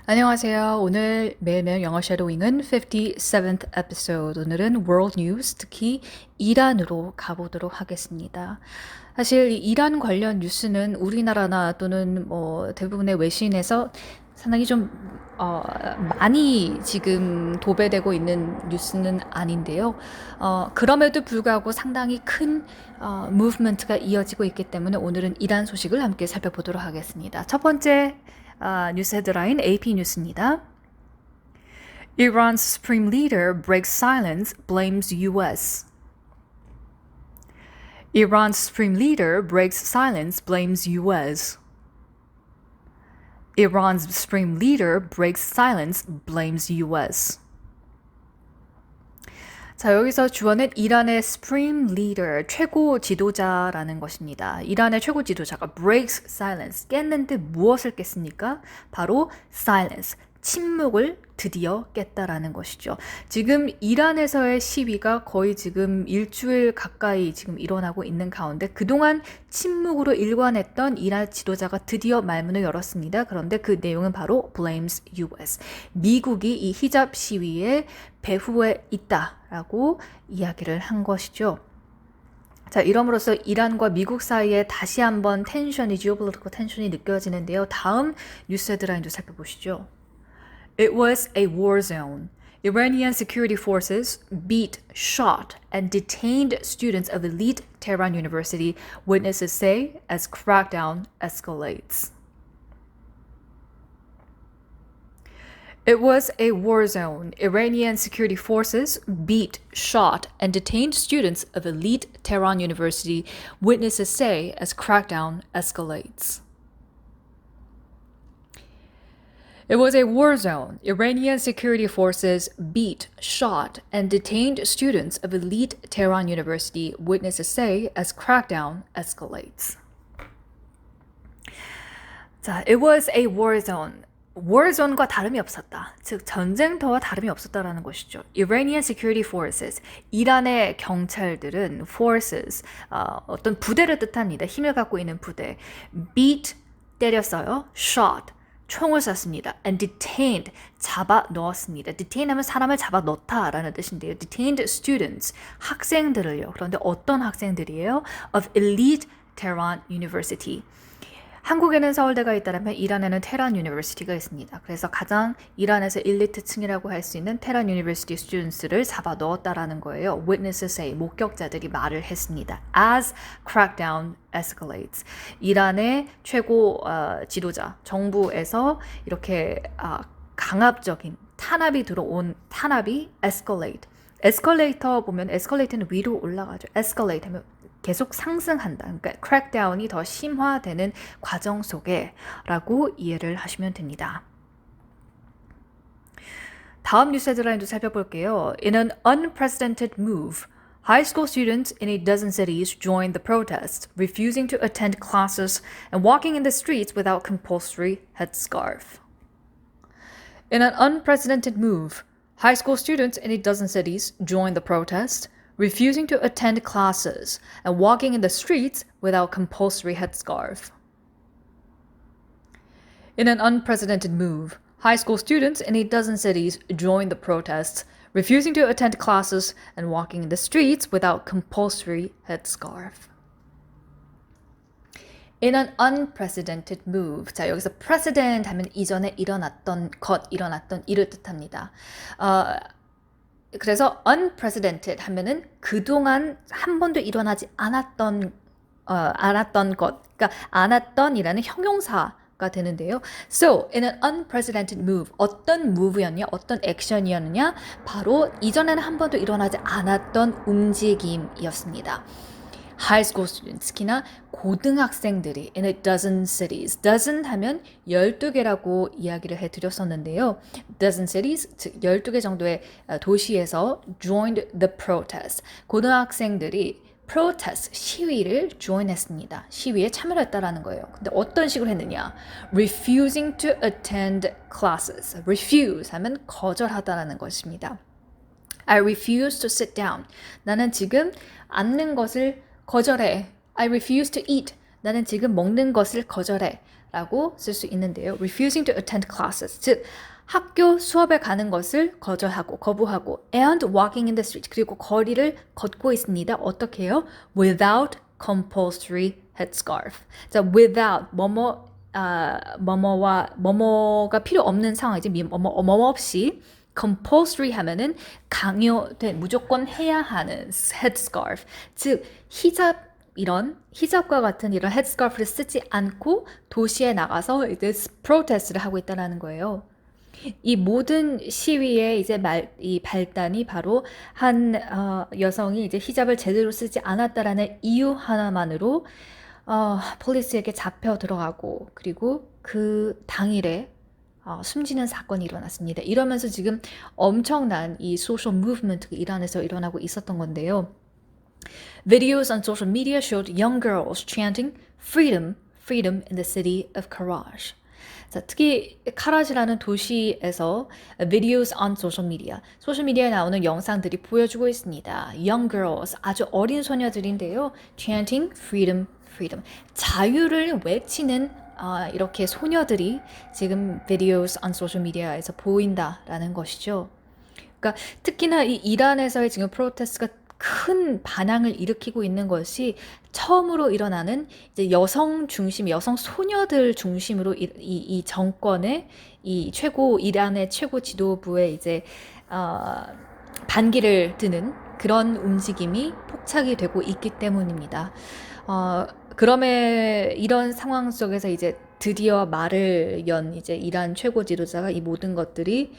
안녕하세요. 오늘 매일매일 영어 쉐도잉은 57th episode. 오늘은 World News, 특히 이란으로 가보도록 하겠습니다. 사실 이 이란 관련 뉴스는 우리나라나 또는 뭐 대부분의 외신에서 상당히 좀 많이 지금 도배되고 있는 뉴스는 아닌데요. 그럼에도 불구하고 상당히 큰 무브먼트가 이어지고 있기 때문에 오늘은 이란 소식을 함께 살펴보도록 하겠습니다. 첫 번째 뉴스 헤드라인 AP 뉴스입니다. Iran's supreme leader breaks silence, blames US. Iran's supreme leader breaks silence, blames US. Iran's supreme leader breaks silence, blames US. 자, 여기서 주어는 이란의 supreme leader, 최고 지도자라는 것입니다. 이란의 최고 지도자가 breaks silence, 깼는데 무엇을 깼습니까? 바로 silence, 침묵을 드디어 깼다라는 것이죠. 지금 이란에서의 시위가 거의 지금 일주일 가까이 지금 일어나고 있는 가운데 그동안 침묵으로 일관했던 이란 지도자가 드디어 말문을 열었습니다. 그런데 그 내용은 바로 blames US. 미국이 이 히잡 시위의 배후에 있다라고 이야기를 한 것이죠. 자, 이럼으로써 이란과 미국 사이에 다시 한번 텐션이, geopolitical 텐션이 느껴지는데요. 다음 뉴스 헤드라인도 살펴보시죠. It was a war zone. Iranian security forces beat, shot, and detained students of elite Tehran University, witnesses say, as crackdown escalates. It was a war zone. Iranian security forces beat, shot, and detained students of elite Tehran University, witnesses say, as crackdown escalates. It was a war zone. Iranian security forces beat, shot, and detained students of elite Tehran University, witnesses say, as crackdown escalates. 자, it was a war zone. war zone과 다름이 없었다. 즉 전쟁터와 다름이 없었다라는 것이죠. Iranian security forces, 이란의 경찰들은 forces, 어떤 부대를 뜻합니다. 힘을 갖고 있는 부대. beat, 때렸어요. shot, 총을 쐈습니다. and detained, 잡아 넣었습니다. detain 하면 사람을 잡아 넣다라는 뜻인데요. detained students, 학생들을요. 그런데 어떤 학생들이에요? of elite Tehran University. 한국에는 서울대가 있다면 이란에는 테란 유니버시티가 있습니다. 그래서 가장 이란에서 일리트층이라고 할 수 있는 테란 유니버시티 스튜던트를 잡아 넣었다라는 거예요. Witnesses say, 목격자들이 말을 했습니다. As crackdown escalates. 이란의 최고 지도자, 정부에서 이렇게 강압적인 탄압이 들어온 탄압이 escalate. 에스컬레이터 보면 에스컬레이터는 위로 올라가죠. escalate 하면 계속 상승한다. 그러니까 crackdown이 더 심화되는 과정 속에 라고 이해를 하시면 됩니다. 다음 뉴스 헤드라인도 살펴볼게요. In an unprecedented move, high school students in a dozen cities joined the protest, refusing to attend classes and walking in the streets without compulsory headscarf. In an unprecedented move, high school students in a dozen cities joined the protest, refusing to attend classes and walking in the streets without compulsory headscarf. In an unprecedented move, high school students in a dozen cities joined the protests, refusing to attend classes and walking in the streets without compulsory headscarf. In an unprecedented move. 자, 여기서 precedent 하면 이전에 일어났던 것, 일어났던 일을 뜻합니다. 그래서 unprecedented 하면은 그동안 한 번도 일어나지 않았던 것, 그러니까 않았던이라는 형용사가 되는데요. So, in an unprecedented move, 어떤 move였냐, 어떤 액션이었느냐, 바로 이전에는 한 번도 일어나지 않았던 움직임이었습니다. high school students, 특히나 고등학생들이 in a dozen cities. dozen 하면 12개라고 이야기를 해드렸었는데요. dozen cities, 즉 12개 정도의 도시에서 joined the protest. 고등학생들이 protest, 시위를 join했습니다. 시위에 참여를 했다라는 거예요. 근데 어떤 식으로 했느냐? refusing to attend classes. refuse 하면 거절하다라는 것입니다. I refuse to sit down. 나는 지금 앉는 것을 거절해. I refuse to eat. 나는 지금 먹는 것을 거절해. 라고 쓸 수 있는데요. refusing to attend classes, 즉 학교 수업에 가는 것을 거부하고 and walking in the street, 그리고 거리를 걷고 있습니다. 어떻게 해요? without compulsory headscarf. 자, without 뭐뭐가 필요 없는 상황이지 뭐뭐 없이 compulsory 하면은 강요된 무조건 해야 하는 headscarf, 즉 히잡과 같은 이런 헤드스카프를 쓰지 않고 도시에 나가서 이제 프로테스트를 하고 있다는 거예요. 이 모든 시위의 이제 이 발단이 바로 한 여성이 이제 히잡을 제대로 쓰지 않았다라는 이유 하나만으로 폴리스에게 잡혀 들어가고 그리고 그 당일에 숨지는 사건이 일어났습니다. 이러면서 지금 엄청난 이 소셜 무브먼트가 이란에서 일어나고 있었던 건데요. Videos on social media showed young girls chanting freedom, freedom in the city of Karaj. 자, 특히 카라지라는 도시에서 videos on social media, 소셜미디어에 나오는 영상들이 보여주고 있습니다. Young girls, 아주 어린 소녀들인데요. chanting freedom, freedom. 자유를 외치는 이렇게 소녀들이 지금 videos on social media에서 보인다라는 것이죠. 그러니까 특히나 이 이란에서의 지금 프로테스트가 큰 반향을 일으키고 있는 것이 처음으로 일어나는 이제 여성 중심, 여성 소녀들 중심으로 이 정권의 이란의 최고 지도부의 이제 반기를 드는 그런 움직임이 포착이 되고 있기 때문입니다. 그럼에 이런 상황 속에서 이제 드디어 말을 연 이제 이란 최고 지도자가 이 모든 것들이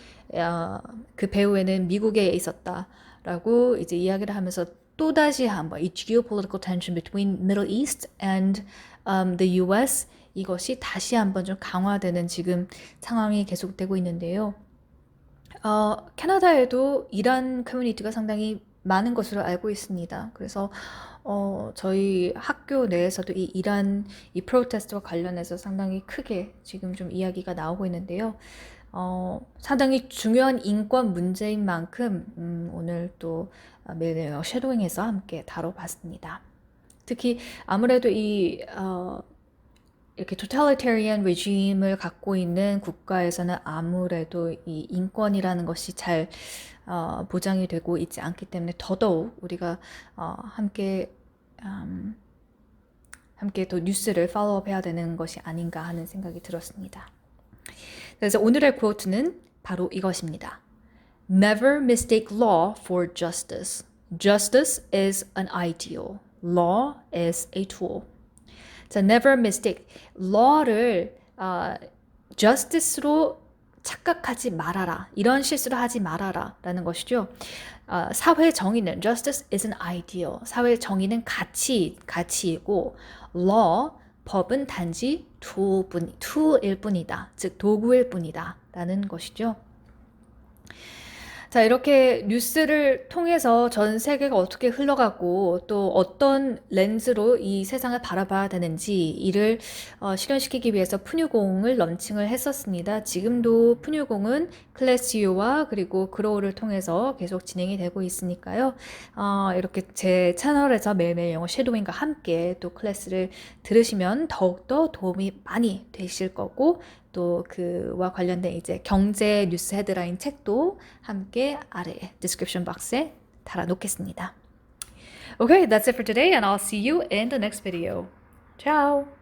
그 배후에는 미국에 있었다라고 이제 이야기를 하면서 또 다시 한번 이 geopolitical tension between Middle East and the US, 이것이 다시 한번 좀 강화되는 지금 상황이 계속되고 있는데요. 캐나다에도 이란 커뮤니티가 상당히 많은 것으로 알고 있습니다. 그래서 저희 학교 내에서도 이 이란 이 프로테스트와 관련해서 상당히 크게 지금 좀 이야기가 나오고 있는데요. 상당히 중요한 인권 문제인 만큼 오늘 또 매일 쉐도잉에서 함께 다뤄봤습니다. 특히 아무래도 이렇게 totalitarian regime을 갖고 있는 국가에서는 아무래도 이 인권이라는 것이 잘 보장이 되고 있지 않기 때문에 더더욱 우리가 함께 또 뉴스를 팔로우해야 되는 것이 아닌가 하는 생각이 들었습니다. 그래서 오늘의 quote는 바로 이것입니다. Never mistake law for justice. Justice is an ideal. Law is a tool. 자, never mistake. law를 justice로 착각하지 말아라. 이런 실수를 하지 말아라 라는 것이죠. 사회 정의는 justice is an ideal. 사회 정의는 가치이고 law, 법은 단지 tool일 뿐이다. 즉 도구일 뿐이다 라는 것이죠. 자, 이렇게 뉴스를 통해서 전 세계가 어떻게 흘러가고 또 어떤 렌즈로 이 세상을 바라봐야 되는지 이를 실현시키기 위해서 푸뉴공을 런칭을 했었습니다. 지금도 푸뉴공은 클래스유와 그리고 그로우를 통해서 계속 진행이 되고 있으니까요. 이렇게 제 채널에서 매일매일 영어 쉐도잉과 함께 또 클래스를 들으시면 더욱더 도움이 많이 되실 거고, 또 그와 관련된 이제 경제 뉴스 헤드라인 책도 함께 아래 디스크립션 박스에 달아 놓겠습니다. Okay, that's it for today and I'll see you in the next video. Ciao!